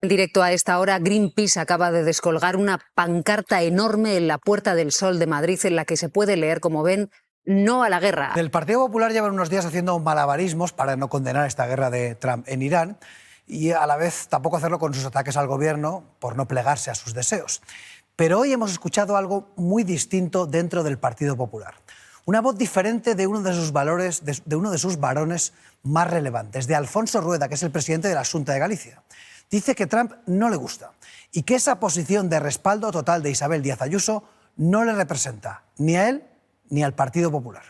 En directo a esta hora, Greenpeace acaba de descolgar una pancarta enorme en la Puerta del Sol de Madrid en la que se puede leer, como ven, no a la guerra. El Partido Popular lleva unos días haciendo malabarismos para no condenar esta guerra de Trump en Irán y a la vez tampoco hacerlo con sus ataques al gobierno por no plegarse a sus deseos. Pero hoy hemos escuchado algo muy distinto dentro del Partido Popular. Una voz diferente de uno de sus valores, de uno de sus varones más relevantes, de Alfonso Rueda, que es el presidente de la Xunta de Galicia. Dice que Trump no le gusta y que esa posición de respaldo total de Isabel Díaz Ayuso no le representa ni a él ni al Partido Popular.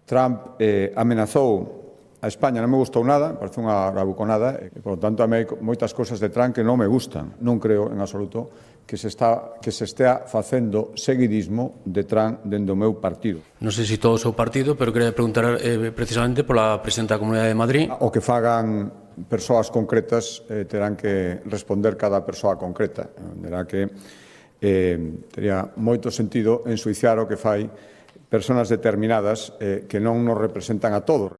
Trump amenazou a España, non me gustou nada, parece unha bravuconada, e, por lo tanto, a mí hai moitas cosas de Trump que non me gustan. Non creo, en absoluto, que se estea facendo seguidismo de Trump dentro do meu partido. Non sei se todo o seu partido, pero quería preguntar precisamente pola presidenta da Comunidade de Madrid. O que fagan persoas concretas terán que responder cada persoa concreta. Terá que tería moito sentido ensuiciar o que fai persoas determinadas que non nos representan a todos.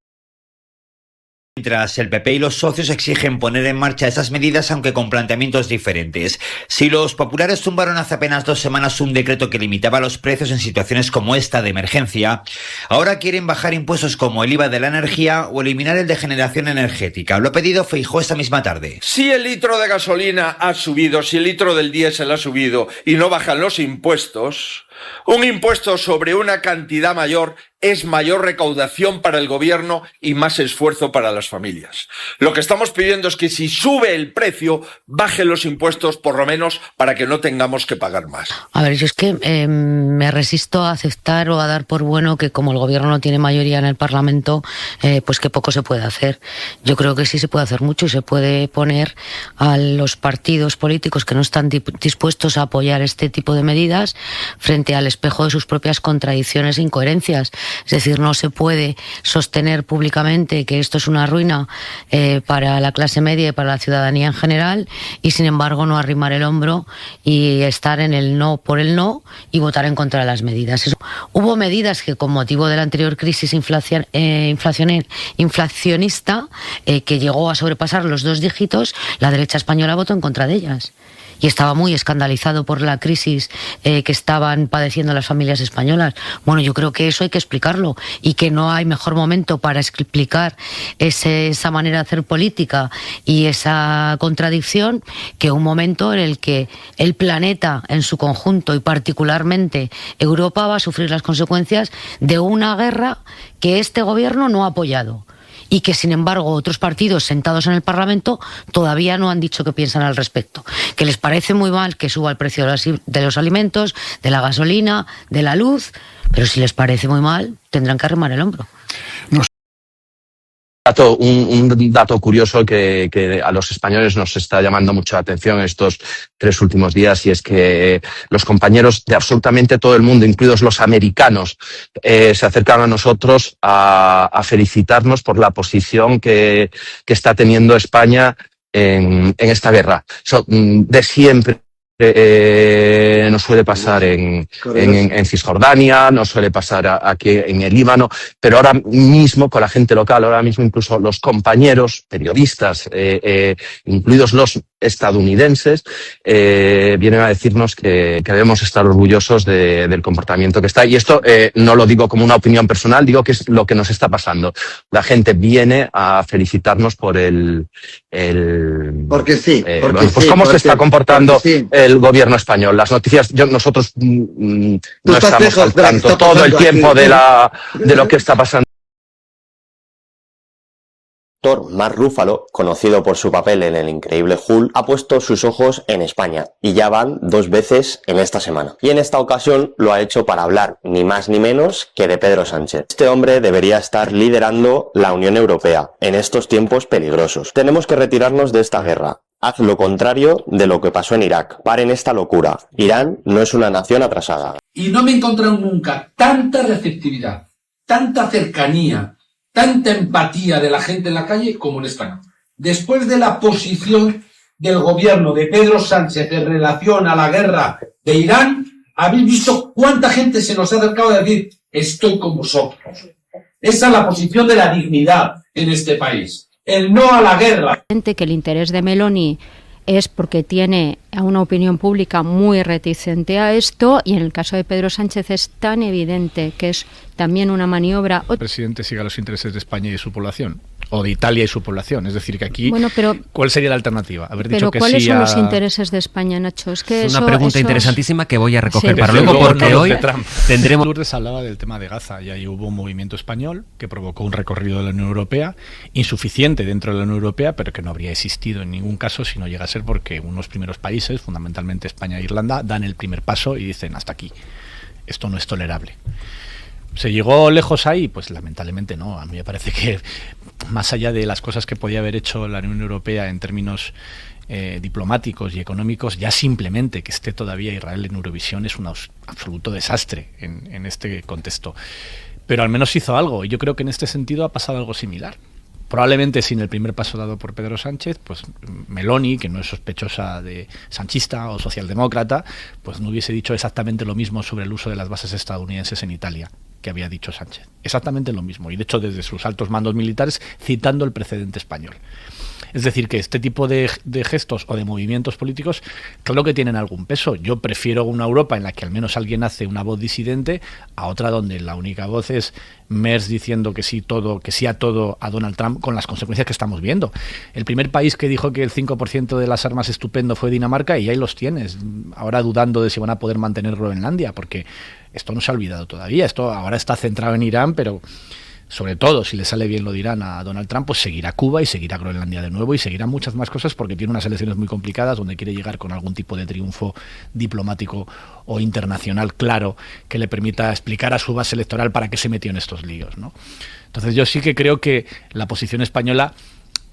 Mientras el PP y los socios exigen poner en marcha esas medidas, aunque con planteamientos diferentes. Si los populares tumbaron hace apenas 2 semanas un decreto que limitaba los precios en situaciones como esta de emergencia, ahora quieren bajar impuestos como el IVA de la energía o eliminar el de generación energética. Lo ha pedido Feijóo esta misma tarde. Si el litro de gasolina ha subido, si el litro del diésel ha subido y no bajan los impuestos, un impuesto sobre una cantidad mayor es mayor recaudación para el gobierno y más esfuerzo para las familias. Lo que estamos pidiendo es que si sube el precio, bajen los impuestos por lo menos para que no tengamos que pagar más. A ver, yo es que me resisto a aceptar o a dar por bueno que como el gobierno no tiene mayoría en el Parlamento, pues que poco se puede hacer. Yo creo que sí se puede hacer mucho y se puede poner a los partidos políticos que no están dispuestos a apoyar este tipo de medidas frente al espejo de sus propias contradicciones e incoherencias. Es decir, no se puede sostener públicamente que esto es una ruina para la clase media y para la ciudadanía en general y, sin embargo, no arrimar el hombro y estar en el no por el no y votar en contra de las medidas. Hubo medidas que, con motivo de la anterior crisis inflacionista que llegó a sobrepasar los 2 dígitos, la derecha española votó en contra de ellas. Y estaba muy escandalizado por la crisis que estaban padeciendo las familias españolas. Bueno, yo creo que eso hay que explicarlo y que no hay mejor momento para explicar esa manera de hacer política y esa contradicción que un momento en el que el planeta en su conjunto y particularmente Europa va a sufrir las consecuencias de una guerra que este gobierno no ha apoyado. Y que, sin embargo, otros partidos sentados en el Parlamento todavía no han dicho qué piensan al respecto. Que les parece muy mal que suba el precio de los alimentos, de la gasolina, de la luz, pero si les parece muy mal, tendrán que arrimar el hombro. Un dato curioso que a los españoles nos está llamando mucha atención estos 3 últimos días, y es que los compañeros de absolutamente todo el mundo, incluidos los americanos, se acercan a nosotros a felicitarnos por la posición que está teniendo España en esta guerra. Eso, de siempre. Nos suele pasar en Cisjordania, nos suele pasar aquí en el Líbano, pero ahora mismo con la gente local, ahora mismo incluso los compañeros periodistas, incluidos los estadounidenses, vienen a decirnos que debemos estar orgullosos del comportamiento que está. Y esto no lo digo como una opinión personal, digo que es lo que nos está pasando. La gente viene a felicitarnos por porque sí, cómo se está comportando el gobierno español. Las noticias, nosotros no estamos al tanto todo el tiempo de lo que está pasando. Mark Ruffalo, conocido por su papel en El Increíble Hulk, ha puesto sus ojos en España y ya van 2 veces en esta semana. Y en esta ocasión lo ha hecho para hablar ni más ni menos que de Pedro Sánchez. Este hombre debería estar liderando la Unión Europea en estos tiempos peligrosos. Tenemos que retirarnos de esta guerra. Haz lo contrario de lo que pasó en Irak. Paren esta locura. Irán no es una nación atrasada. Y no me he encontrado nunca tanta receptividad, tanta cercanía, tanta empatía de la gente en la calle como en España. Después de la posición del gobierno de Pedro Sánchez en relación a la guerra de Irán, habéis visto cuánta gente se nos ha acercado a decir estoy con vosotros. Esa es la posición de la dignidad en este país. el no a la guerra. Que el interés de Meloni es porque tiene a una opinión pública muy reticente a esto, y en el caso de Pedro Sánchez es tan evidente que es también una maniobra. El presidente siga los intereses de España y de su población, o de Italia y su población. Es decir, que aquí, ¿cuál sería la alternativa? Haber dicho que ¿cuáles sí son los intereses de España, Nacho? Es que una pregunta interesantísima que voy a recoger para luego, porque hoy tendremos... Lourdes hablaba del tema de Gaza, y ahí hubo un movimiento español que provocó un recorrido de la Unión Europea, insuficiente dentro de la Unión Europea, pero que no habría existido en ningún caso si no llega a ser porque unos primeros países, fundamentalmente España e Irlanda, dan el primer paso y dicen hasta aquí, esto no es tolerable. ¿Se llegó lejos ahí? Pues lamentablemente no. A mí me parece que más allá de las cosas que podía haber hecho la Unión Europea en términos diplomáticos y económicos, ya simplemente que esté todavía Israel en Eurovisión es un absoluto desastre en este contexto. Pero al menos hizo algo, y yo creo que en este sentido ha pasado algo similar. Probablemente sin el primer paso dado por Pedro Sánchez, pues Meloni, que no es sospechosa de sanchista o socialdemócrata, pues no hubiese dicho exactamente lo mismo sobre el uso de las bases estadounidenses en Italia que había dicho Sánchez. Exactamente lo mismo, y de hecho desde sus altos mandos militares, citando el precedente español. Es decir, que este tipo de gestos o de movimientos políticos, claro que tienen algún peso. Yo prefiero una Europa en la que al menos alguien hace una voz disidente a otra donde la única voz es Merz diciendo que sí a todo a Donald Trump, con las consecuencias que estamos viendo. El primer país que dijo que el 5% de las armas estupendo fue Dinamarca, y ahí los tienes, ahora dudando de si van a poder mantener Groenlandia, porque esto no se ha olvidado todavía. Esto ahora está centrado en Irán, pero sobre todo, si le sale bien lo de Irán a Donald Trump, pues seguirá Cuba y seguirá Groenlandia de nuevo y seguirá muchas más cosas, porque tiene unas elecciones muy complicadas donde quiere llegar con algún tipo de triunfo diplomático o internacional claro que le permita explicar a su base electoral para qué se metió en estos líos, ¿no? Entonces yo sí que creo que la posición española,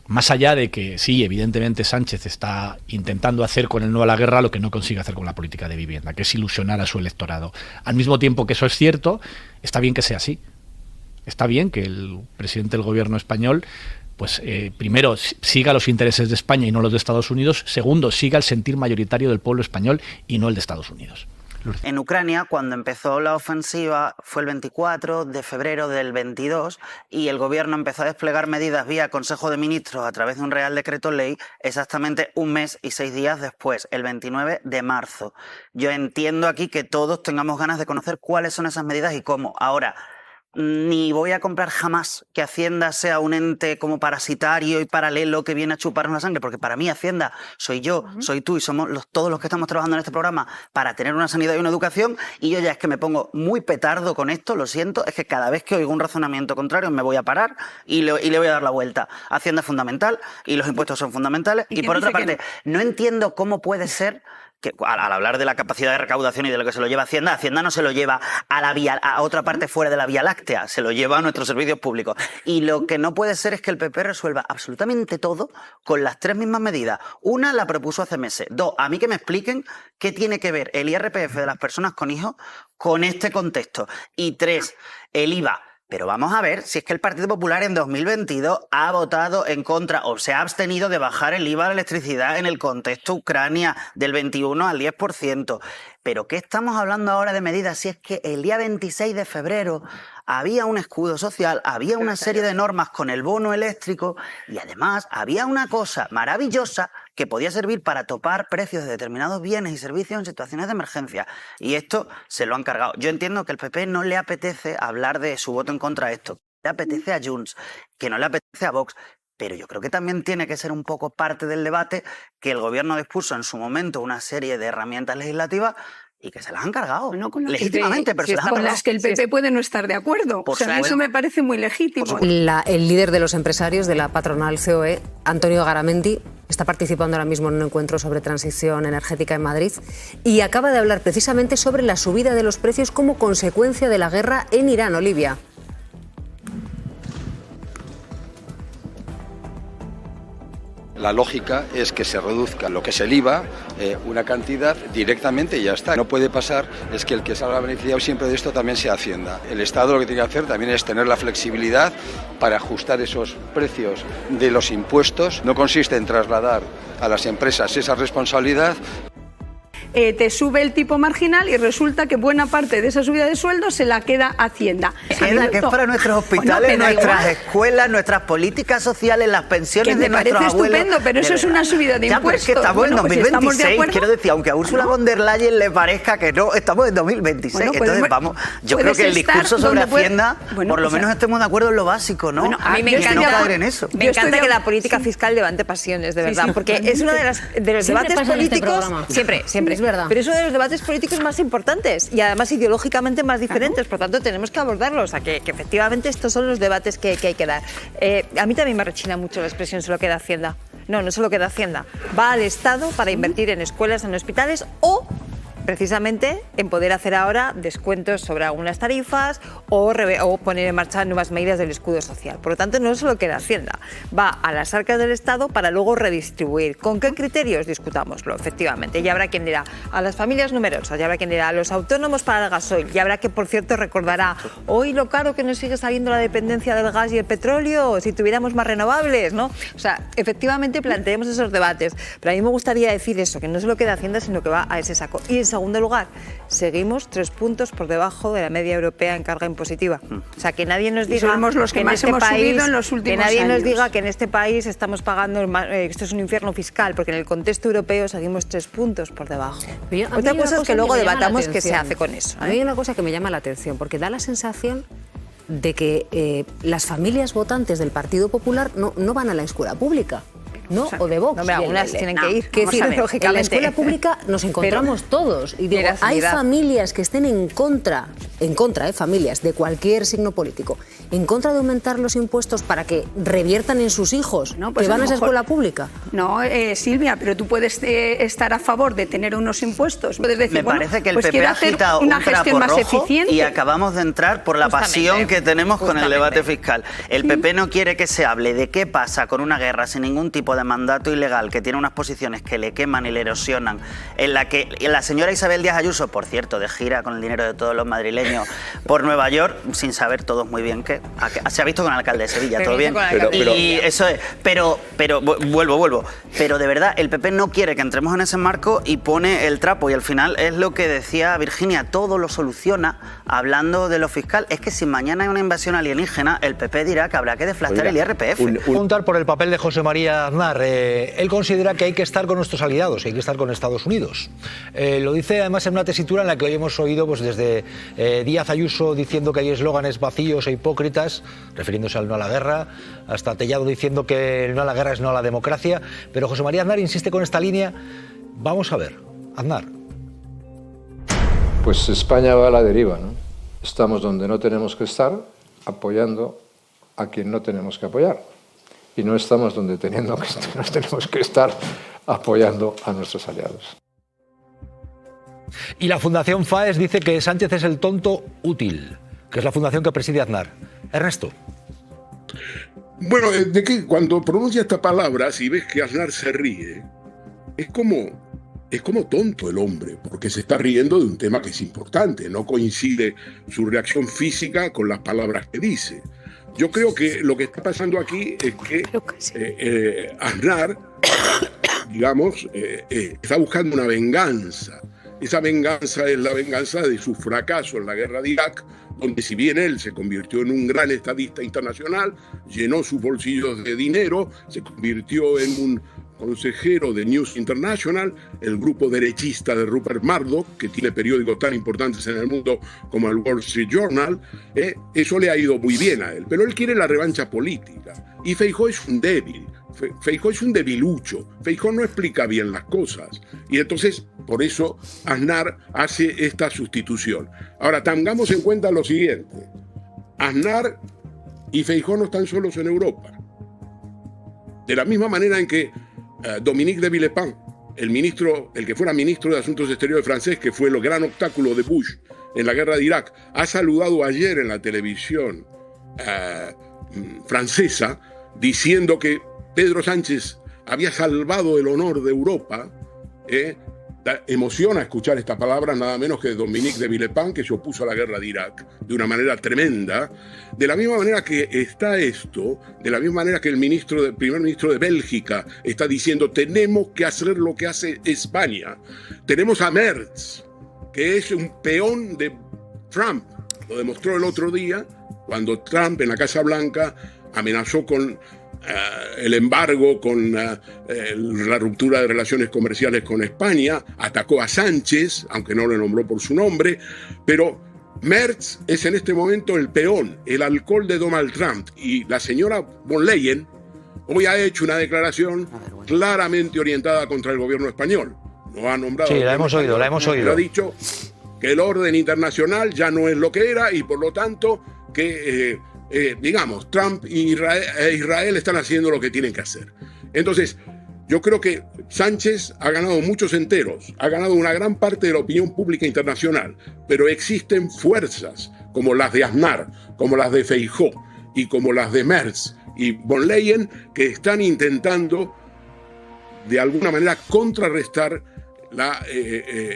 más allá de que sí, evidentemente Sánchez está intentando hacer con el no a la guerra lo que no consigue hacer con la política de vivienda, que es ilusionar a su electorado. Al mismo tiempo que eso es cierto, está bien que sea así. Está bien que el presidente del gobierno español, pues primero, siga los intereses de España y no los de Estados Unidos. Segundo, siga el sentir mayoritario del pueblo español y no el de Estados Unidos. En Ucrania, cuando empezó la ofensiva, fue el 24 de febrero del 22 y el gobierno empezó a desplegar medidas vía Consejo de Ministros a través de un Real Decreto Ley exactamente un mes y 6 días después, el 29 de marzo. Yo entiendo aquí que todos tengamos ganas de conocer cuáles son esas medidas y cómo. Ahora, ni voy a comprar jamás que Hacienda sea un ente como parasitario y paralelo que viene a chuparnos la sangre, porque para mí Hacienda soy yo, soy tú y somos todos los que estamos trabajando en este programa para tener una sanidad y una educación, y yo ya es que me pongo muy petardo con esto, lo siento, es que cada vez que oigo un razonamiento contrario me voy a parar y le voy a dar la vuelta. Hacienda es fundamental y los impuestos son fundamentales, y por otra parte, no entiendo cómo puede ser que al hablar de la capacidad de recaudación y de lo que se lo lleva Hacienda, Hacienda no se lo lleva a otra parte fuera de la Vía Láctea, se lo lleva a nuestros servicios públicos. Y lo que no puede ser es que el PP resuelva absolutamente todo con las 3 mismas medidas. Una la propuso hace meses. 2, a mí que me expliquen qué tiene que ver el IRPF de las personas con hijos con este contexto. Y 3, el IVA. Pero vamos a ver si es que el Partido Popular en 2022 ha votado en contra o se ha abstenido de bajar el IVA a la electricidad en el contexto Ucrania del 21 al 10%. ¿Pero qué estamos hablando ahora de medidas si es que el día 26 de febrero había un escudo social, había una serie de normas con el bono eléctrico y además había una cosa maravillosa que podía servir para topar precios de determinados bienes y servicios en situaciones de emergencia? Y esto se lo han cargado. Yo entiendo que al PP no le apetece hablar de su voto en contra de esto. Le apetece a Junts, que no le apetece a Vox. Pero yo creo que también tiene que ser un poco parte del debate que el gobierno dispuso en su momento una serie de herramientas legislativas y que se las han cargado, legítimamente, pero se las han cargado. Con las que el PP puede no estar de acuerdo. O sea, eso me parece muy legítimo. El líder de los empresarios de la patronal COE, Antonio Garamendi, está participando ahora mismo en un encuentro sobre transición energética en Madrid y acaba de hablar precisamente sobre la subida de los precios como consecuencia de la guerra en Irán. Olivia. La lógica es que se reduzca lo que es el IVA, una cantidad directamente y ya está. No puede pasar es que el que salga beneficiado siempre de esto también sea Hacienda. El Estado lo que tiene que hacer también es tener la flexibilidad para ajustar esos precios de los impuestos. No consiste en trasladar a las empresas esa responsabilidad. te sube el tipo marginal y resulta que buena parte de esa subida de sueldo se la queda Hacienda. Hacienda, que es para nuestros hospitales, nuestras escuelas, nuestras políticas sociales, las pensiones de nuestros abuelos. Me parece estupendo, pero eso es una subida de impuestos. Pero es que estamos en 2026, quiero decir, aunque a Ursula von der Leyen le parezca que no, estamos en 2026. Entonces vamos, yo creo que el discurso sobre Hacienda, por lo menos estemos de acuerdo en lo básico, ¿no? A mí me encanta, no caer en eso. Me encanta que la política fiscal levante pasiones, de verdad, porque es uno de los debates políticos, siempre, es verdad, pero es uno de los debates políticos más importantes y además ideológicamente más diferentes, por tanto tenemos que abordarlos, o sea, que efectivamente estos son los debates que hay que dar. A mí también me rechina mucho la expresión solo queda Hacienda. No solo queda Hacienda, va al Estado para invertir en escuelas, en hospitales o precisamente en poder hacer ahora descuentos sobre algunas tarifas o poner en marcha nuevas medidas del escudo social. Por lo tanto, no solo queda Hacienda, va a las arcas del Estado para luego redistribuir. ¿Con qué criterios? Discutámoslo, efectivamente. Ya habrá quien dirá a las familias numerosas, ya habrá quien dirá a los autónomos para el gasoil, ya habrá que, por cierto, recordará hoy lo caro que nos sigue saliendo la dependencia del gas y el petróleo, si tuviéramos más renovables, ¿no? O sea, efectivamente planteemos esos debates, pero a mí me gustaría decir eso, que no solo queda Hacienda, sino que va a ese saco. Y en segundo lugar, seguimos 3 puntos por debajo de la media europea en carga impositiva. O sea, que nadie nos diga los que más hemos subido en los últimos que nadie años. nos diga que en este país estamos pagando, esto es un infierno fiscal, porque en el contexto europeo seguimos 3 puntos por debajo. Otra cosa es que luego debatamos qué se hace con eso. A mí hay una cosa que me llama la atención, porque da la sensación de que las familias votantes del Partido Popular no van a la escuela pública. No, o de Vox. No, algunas tienen que ir. Que decir, en la escuela pública nos encontramos todos. Y digo, hay familias que estén en contra, familias de cualquier signo político, en contra de aumentar los impuestos para que reviertan en sus hijos que van a esa escuela pública. No, Silvia, pero tú puedes estar a favor de tener unos impuestos. Puedes decir, me parece que el PP ha agitado un trapo rojo y acabamos de entrar por la pasión que tenemos con el debate fiscal. El PP no quiere que se hable de qué pasa con una guerra sin ningún tipo de mandato ilegal, que tiene unas posiciones que le queman y le erosionan, en la que la señora Isabel Díaz Ayuso, por cierto, de gira con el dinero de todos los madrileños por Nueva York, sin saber todos muy bien qué, se ha visto con el alcalde de Sevilla, todo bien, y eso es, pero vuelvo, pero de verdad el PP no quiere que entremos en ese marco y pone el trapo, y al final es lo que decía Virginia, todo lo soluciona hablando de lo fiscal. Es que si mañana hay una invasión alienígena, el PP dirá que habrá que deflactar el IRPF. Preguntar por el papel de José María Aznar. Él considera que hay que estar con nuestros aliados, hay que estar con Estados Unidos. Lo dice además en una tesitura en la que hoy hemos oído pues, desde Díaz Ayuso diciendo que hay eslóganes vacíos e hipócritas, refiriéndose al no a la guerra, hasta Tellado diciendo que el no a la guerra es no a la democracia, pero José María Aznar insiste con esta línea. Vamos a ver, Aznar. Pues España va a la deriva, ¿no? Estamos donde no tenemos que estar, apoyando a quien no tenemos que apoyar. Y no estamos donde nos tenemos que estar apoyando a nuestros aliados. Y la Fundación FAES dice que Sánchez es el tonto útil, que es la fundación que preside Aznar. Ernesto. Bueno, de que cuando pronuncia esta palabra, si ves que Aznar se ríe, es como tonto el hombre, porque se está riendo de un tema que es importante, no coincide su reacción física con las palabras que dice. Yo creo que lo que está pasando aquí es que Aznar, digamos, está buscando una venganza. Esa venganza es la venganza de su fracaso en la guerra de Irak, donde si bien él se convirtió en un gran estadista internacional, llenó sus bolsillos de dinero, se convirtió en un consejero de News International, el grupo derechista de Rupert Murdoch, que tiene periódicos tan importantes en el mundo como el Wall Street Journal, eso le ha ido muy bien a él, pero él quiere la revancha política, y Feijóo es un débil, Feijóo es un debilucho, Feijóo no explica bien las cosas, y entonces por eso Aznar hace esta sustitución. Ahora, tengamos en cuenta lo siguiente, Aznar y Feijóo no están solos en Europa, de la misma manera en que Dominique de Villepin, el que fuera ministro de Asuntos Exteriores francés, que fue el gran obstáculo de Bush en la guerra de Irak, ha saludado ayer en la televisión francesa diciendo que Pedro Sánchez había salvado el honor de Europa emociona escuchar esta palabra nada menos que Dominique de Villepin, que se opuso a la guerra de Irak de una manera tremenda. De la misma manera que está esto, de la misma manera que el primer ministro de Bélgica está diciendo tenemos que hacer lo que hace España. Tenemos a Merz, que es un peón de Trump. Lo demostró el otro día cuando Trump en la Casa Blanca amenazó con el embargo, con la ruptura de relaciones comerciales con España, atacó a Sánchez, aunque no le nombró por su nombre, pero Merz es en este momento el peón, el alcohol de Donald Trump, y la señora von Leyen hoy ha hecho una declaración claramente orientada contra el gobierno español. No ha nombrado. Sí, la hemos oído. Pero ha dicho que el orden internacional ya no es lo que era y por lo tanto que digamos, Trump e Israel están haciendo lo que tienen que hacer. Entonces, yo creo que Sánchez ha ganado muchos enteros, ha ganado una gran parte de la opinión pública internacional, pero existen fuerzas como las de Aznar, como las de Feijóo y como las de Merz y von Leyen que están intentando de alguna manera contrarrestar la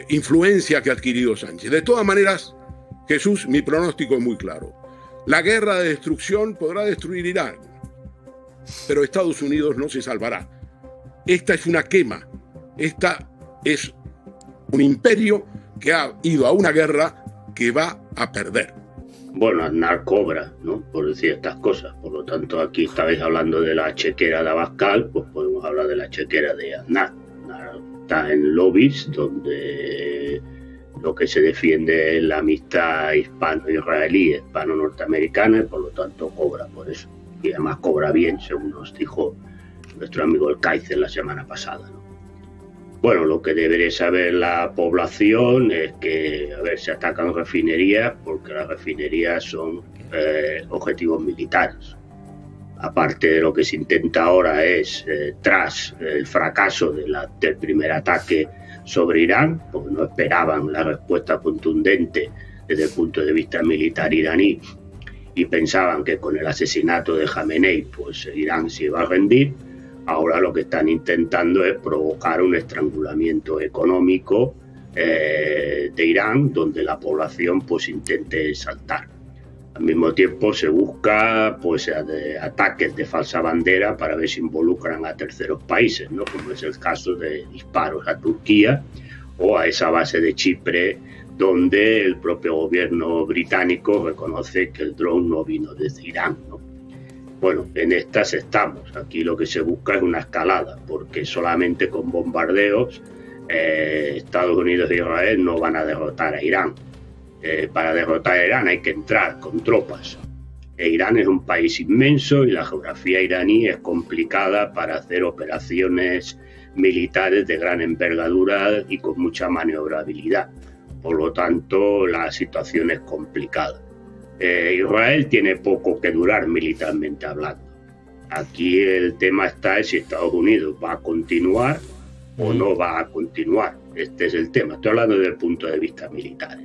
influencia que ha adquirido Sánchez. De todas maneras, Jesús, mi pronóstico es muy claro. La guerra de destrucción podrá destruir Irán, pero Estados Unidos no se salvará. Esta es una quema, esta es un imperio que ha ido a una guerra que va a perder. Bueno, Aznar cobra, ¿no?, por decir estas cosas. Por lo tanto, aquí estabais hablando de la chequera de Abascal, pues podemos hablar de la chequera de Aznar. Aznar está en lobbies donde lo que se defiende es la amistad hispano-israelí, hispano-norteamericana, y por lo tanto cobra por eso. Y además cobra bien, según nos dijo nuestro amigo el Kaiser la semana pasada, ¿no? Bueno, lo que debería saber la población es que, se atacan refinerías porque las refinerías son objetivos militares. Aparte de lo que se intenta ahora es, tras el fracaso del primer ataque sobre Irán, porque no esperaban la respuesta contundente desde el punto de vista militar iraní y pensaban que con el asesinato de Jamenei pues Irán se iba a rendir. Ahora lo que están intentando es provocar un estrangulamiento económico de Irán, donde la población pues intente saltar. Al mismo tiempo se busca pues ataques de falsa bandera para ver si involucran a terceros países, ¿no?, como es el caso de disparos a Turquía o a esa base de Chipre, donde el propio gobierno británico reconoce que el dron no vino desde Irán, ¿no? Bueno, en estas estamos. Aquí lo que se busca es una escalada, porque solamente con bombardeos Estados Unidos e Israel no van a derrotar a Irán. Para derrotar a Irán hay que entrar con tropas. Irán es un país inmenso y la geografía iraní es complicada para hacer operaciones militares de gran envergadura y con mucha maniobrabilidad. Por lo tanto, la situación es complicada. Israel tiene poco que durar militarmente hablando. Aquí el tema está en si Estados Unidos va a continuar o no va a continuar. Este es el tema. Estoy hablando desde el punto de vista militar.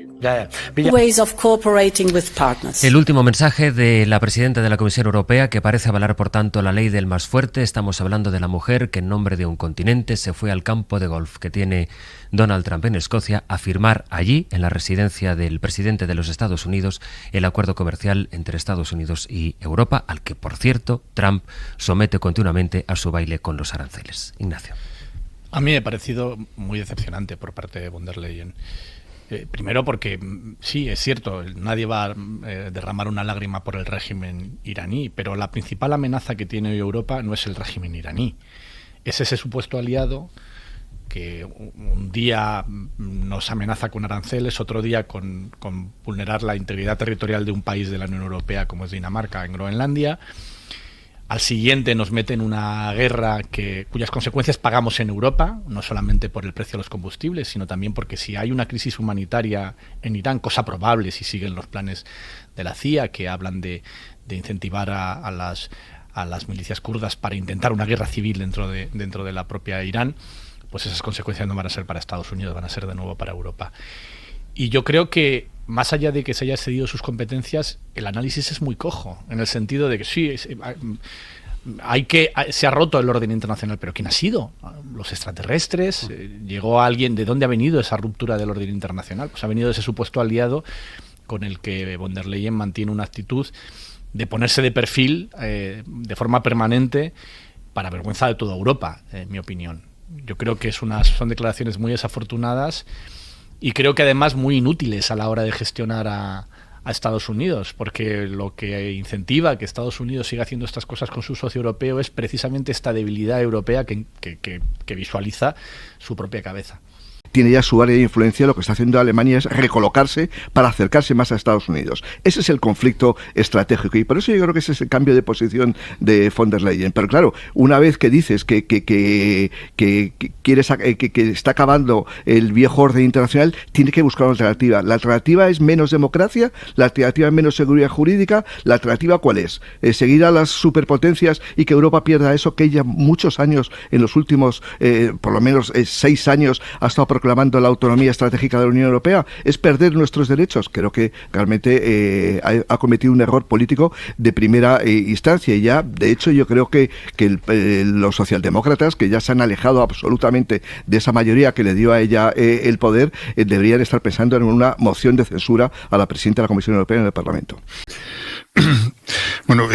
El último mensaje de la presidenta de la Comisión Europea, que parece avalar por tanto la ley del más fuerte. Estamos hablando de la mujer que en nombre de un continente se fue al campo de golf que tiene Donald Trump en Escocia a firmar allí, en la residencia del presidente de los Estados Unidos, el acuerdo comercial entre Estados Unidos y Europa, al que, por cierto, Trump somete continuamente a su baile con los aranceles. Ignacio. A mí me ha parecido muy decepcionante por parte de von der Leyen. Primero porque, sí, es cierto, nadie va a derramar una lágrima por el régimen iraní, pero la principal amenaza que tiene hoy Europa no es el régimen iraní. Es ese supuesto aliado que un día nos amenaza con aranceles, otro día con vulnerar la integridad territorial de un país de la Unión Europea como es Dinamarca, en Groenlandia. Al siguiente nos mete en una guerra cuyas consecuencias pagamos en Europa, no solamente por el precio de los combustibles, sino también porque si hay una crisis humanitaria en Irán, cosa probable si siguen los planes de la CIA, que hablan de incentivar a las milicias kurdas para intentar una guerra civil dentro de la propia Irán, pues esas consecuencias no van a ser para Estados Unidos, van a ser de nuevo para Europa. Y yo creo que, más allá de que se haya cedido sus competencias, el análisis es muy cojo, en el sentido de que sí, se ha roto el orden internacional, pero ¿quién ha sido? Los extraterrestres. ¿Llegó alguien? ¿De dónde ha venido esa ruptura del orden internacional? Pues ha venido de ese supuesto aliado con el que von der Leyen mantiene una actitud de ponerse de perfil de forma permanente para vergüenza de toda Europa, en mi opinión. Yo creo que son declaraciones muy desafortunadas y creo que además muy inútiles a la hora de gestionar a Estados Unidos, porque lo que incentiva que Estados Unidos siga haciendo estas cosas con su socio europeo es precisamente esta debilidad europea que visualiza su propia cabeza. Tiene ya su área de influencia, lo que está haciendo Alemania es recolocarse para acercarse más a Estados Unidos. Ese es el conflicto estratégico y por eso yo creo que ese es el cambio de posición de von der Leyen. Pero claro, una vez que dices que está acabando el viejo orden internacional, tiene que buscar una alternativa. La alternativa es menos democracia, la alternativa es menos seguridad jurídica. ¿La alternativa cuál es? ¿Seguir a las superpotencias y que Europa pierda eso que ella muchos años, en los últimos por lo menos 6 años, ha estado proclamando la autonomía estratégica de la Unión Europea? ¿Es perder nuestros derechos? Creo que realmente ha cometido un error político de primera instancia y ya, de hecho, yo creo que los socialdemócratas, que ya se han alejado absolutamente de esa mayoría que le dio a ella el poder, deberían estar pensando en una moción de censura a la presidenta de la Comisión Europea en el Parlamento. Bueno,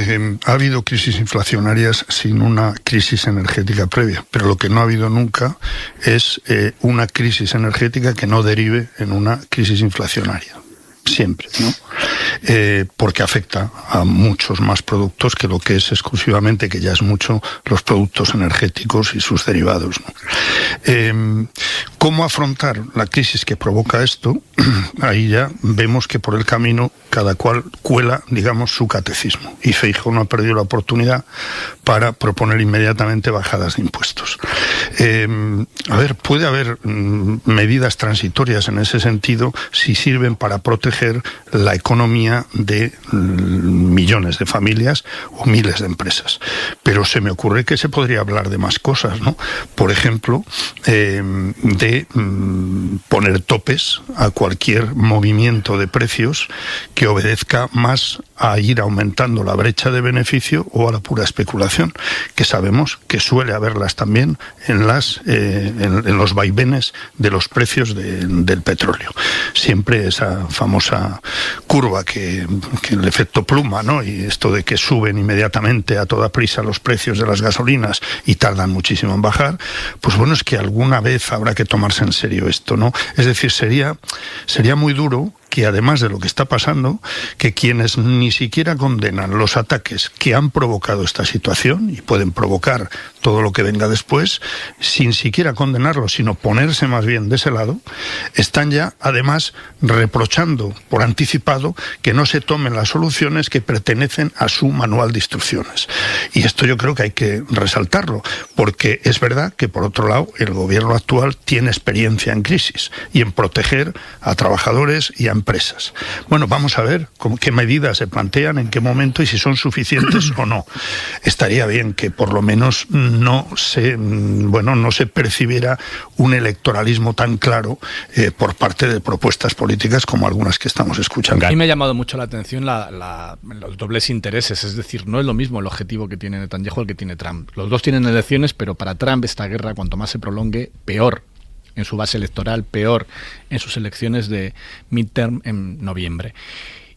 ha habido crisis inflacionarias sin una crisis energética previa, pero lo que no ha habido nunca es una crisis energética que no derive en una crisis inflacionaria. Siempre, ¿no? Porque afecta a muchos más productos que lo que es exclusivamente, que ya es mucho, los productos energéticos y sus derivados, ¿no? ¿Cómo afrontar la crisis que provoca esto? Ahí ya vemos que por el camino cada cual cuela, digamos, su catecismo. Y Feijóo no ha perdido la oportunidad para proponer inmediatamente bajadas de impuestos. Puede haber medidas transitorias en ese sentido si sirven para proteger la economía de millones de familias o miles de empresas. Pero se me ocurre que se podría hablar de más cosas, ¿no? Por ejemplo, de poner topes a cualquier movimiento de precios que obedezca más a ir aumentando la brecha de beneficio o a la pura especulación, que sabemos que suele haberlas también en los vaivenes de los precios del petróleo. Siempre esa famosa curva que el efecto pluma, ¿no? Y esto de que suben inmediatamente a toda prisa los precios de las gasolinas y tardan muchísimo en bajar, pues bueno, es que alguna vez habrá que tomarse en serio esto, ¿no? Es decir, sería muy duro que además de lo que está pasando, que quienes ni siquiera condenan los ataques que han provocado esta situación y pueden provocar todo lo que venga después, sin siquiera condenarlo, sino ponerse más bien de ese lado, están ya además reprochando por anticipado que no se tomen las soluciones que pertenecen a su manual de instrucciones. Y esto yo creo que hay que resaltarlo, porque es verdad que por otro lado el gobierno actual tiene experiencia en crisis y en proteger a trabajadores y a empresas. Bueno, vamos a ver qué medidas se plantean, en qué momento y si son suficientes o no. Estaría bien que por lo menos no se percibiera un electoralismo tan claro por parte de propuestas políticas como algunas que estamos escuchando. A mí me ha llamado mucho la atención los dobles intereses, es decir, no es lo mismo el objetivo que tiene Netanyahu al que tiene Trump. Los dos tienen elecciones, pero para Trump esta guerra, cuanto más se prolongue, peor en su base electoral, peor en sus elecciones de midterm en noviembre.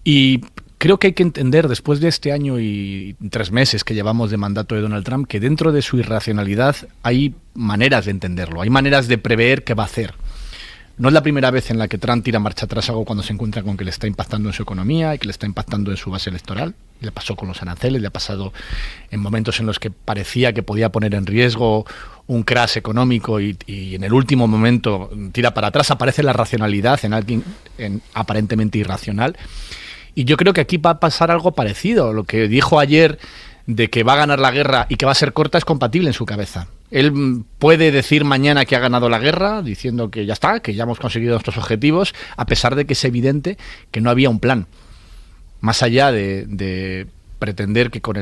Y creo que hay que entender, después de este año y 3 meses que llevamos de mandato de Donald Trump, que dentro de su irracionalidad hay maneras de entenderlo, hay maneras de prever qué va a hacer. No es la primera vez en la que Trump tira marcha atrás algo cuando se encuentra con que le está impactando en su economía y que le está impactando en su base electoral. Le pasó con los aranceles, le ha pasado en momentos en los que parecía que podía poner en riesgo un crash económico y en el último momento tira para atrás. Aparece la racionalidad en alguien aparentemente irracional. Y yo creo que aquí va a pasar algo parecido. Lo que dijo ayer de que va a ganar la guerra y que va a ser corta es compatible en su cabeza. Él puede decir mañana que ha ganado la guerra, diciendo que ya está, que ya hemos conseguido nuestros objetivos, a pesar de que es evidente que no había un plan. Más allá de pretender que con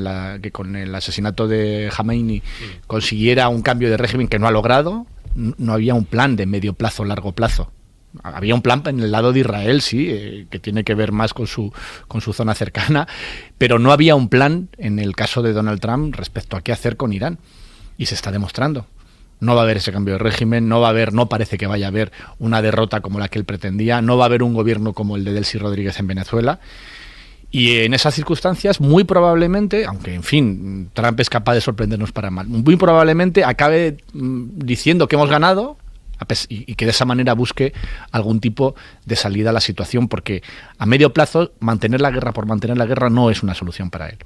el asesinato de Khamenei consiguiera un cambio de régimen que no ha logrado, no había un plan de medio plazo, largo plazo. Había un plan en el lado de Israel, sí, que tiene que ver más con su zona cercana, pero no había un plan en el caso de Donald Trump respecto a qué hacer con Irán. Y se está demostrando. No va a haber ese cambio de régimen, no parece que vaya a haber una derrota como la que él pretendía, no va a haber un gobierno como el de Delcy Rodríguez en Venezuela. Y en esas circunstancias, muy probablemente, aunque en fin, Trump es capaz de sorprendernos para mal, muy probablemente acabe diciendo que hemos ganado y que de esa manera busque algún tipo de salida a la situación, porque a medio plazo mantener la guerra por mantener la guerra no es una solución para él.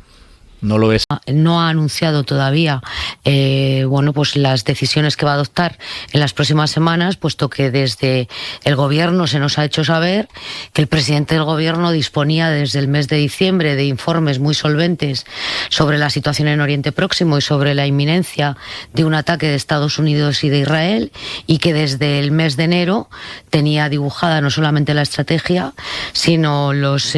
No lo es. No ha anunciado todavía pues las decisiones que va a adoptar en las próximas semanas, puesto que desde el gobierno se nos ha hecho saber que el presidente del gobierno disponía desde el mes de diciembre de informes muy solventes sobre la situación en Oriente Próximo y sobre la inminencia de un ataque de Estados Unidos y de Israel, y que desde el mes de enero tenía dibujada no solamente la estrategia, sino los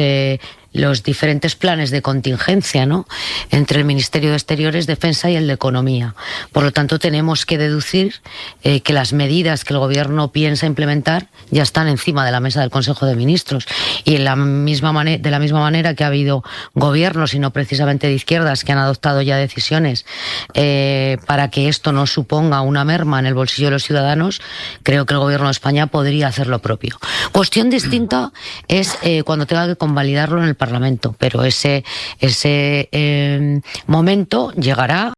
diferentes planes de contingencia, ¿no?, entre el Ministerio de Exteriores, Defensa y el de Economía. Por lo tanto, tenemos que deducir que las medidas que el Gobierno piensa implementar ya están encima de la mesa del Consejo de Ministros. Y de la misma manera que ha habido gobiernos, y no precisamente de izquierdas, que han adoptado ya decisiones para que esto no suponga una merma en el bolsillo de los ciudadanos, creo que el Gobierno de España podría hacer lo propio. Cuestión distinta es cuando tenga que convalidarlo en el Parlamento, pero ese momento llegará.